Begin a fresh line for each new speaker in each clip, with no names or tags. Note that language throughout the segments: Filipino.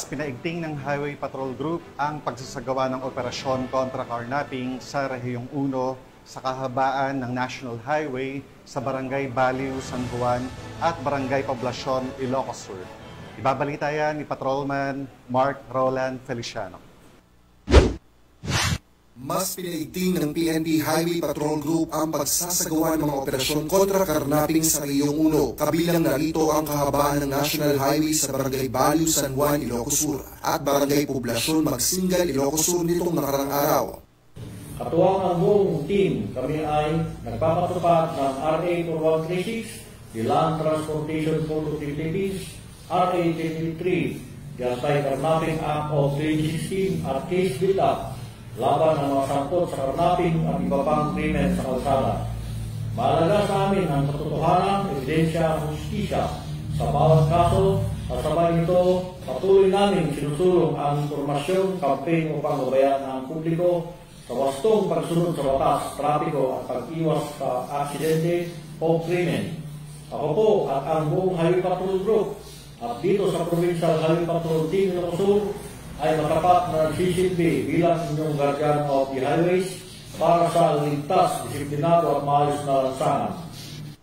Pinaigting ng Highway Patrol Group ang pagsasagawa ng operasyon kontra carnapping sa Rehiyong 1 sa kahabaan ng National Highway sa Barangay Baliw, San Juan at Barangay Poblacion, Ilocos Sur. Ibabalita yan ni Patrolman Mark Roland Feliciano.
Mas pinaigting ng PNP Highway Patrol Group ang pagsasagawa ng mga operasyon kontra karnapping sa Rehiyong 1. Kabilang narito ang kahabaan ng National Highway sa Barangay Baliw, San Juan, Ilocos Sur at Barangay Poblacion, Magsingal, Ilocos Sur nitong nakarang araw.
Katuwang ang buong team, kami ay nagpapatupad ng RA 4136, the Land Transportation Code of the Philippines, RA 23, the Anti-Carnapping Act of 2016 at case build-up laban ng mga sangkot sa carnapping at iba pang krimen sa kalsada. Mahalaga sa amin ang katotohanan, ebidensya at hustisya sa bawat kaso at sabay nito patuloy namin sinusulong ang impormasyon, campaign upang gabayan ng publiko sa wastong pagsunod sa batas, trapiko at pag-iwas sa aksidente o krimen. Ako po at ang buong Highway Patrol Group at dito sa Provincial Highway Patrol Team Ilocos Sur ay matapat na nagsisilbi bilang inyong guardian of the highways para sa ligtas, disiplinado at maayos na lansangan.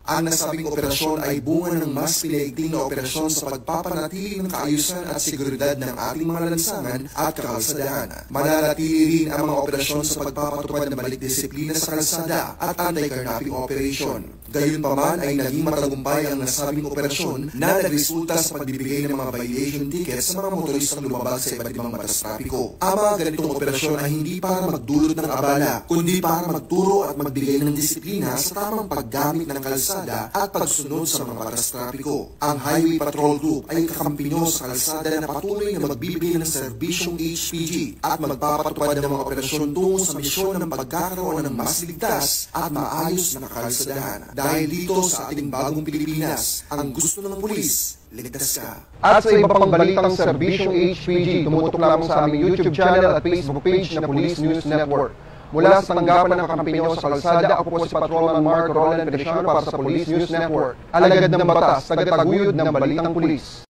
Ang nasabing operasyon ay bunga ng mas pinaigting na operasyon sa pagpapanatili ng kaayusan at seguridad ng ating mga lansangan at kakalsadahan. Mananatili rin ang mga operasyon sa pagpapatupad ng balik disiplina sa kalsada at anti-carnapping operation. Gayunpaman ay naging matagumpay ang nasabing operasyon na nagresulta sa pagbibigay ng mga violation tickets sa mga motoristang lumabag sa iba't ibang batas trapiko. Ang mga ganitong operasyon ay hindi para magdulot ng abala, kundi para magturo at magbigay ng disiplina sa tamang paggamit ng kalsada at pagsunod sa mga batas trapiko. Ang Highway Patrol Group ay kakampi nyo sa kalsada na patuloy na magbibigay ng serbisyong HPG at magpapatupad ng mga operasyon tungo sa misyon ng pagkakaroon ng mas ligtas at maayos na kalsadahan. Dahil dito sa ating bagong Pilipinas, ang gusto ng pulis, ligtas ka.
At sa iba pang balitang serbisyong HPG, tumutok lamang sa aming YouTube channel at Facebook page na Police News Network. Mula sa tanggapan ng kakampi nyo sa kalsada, ako po si Patrolman Mark Roland Feliciano para sa Police News Network. Alagad ng batas, tagataguyod ng balitang pulis.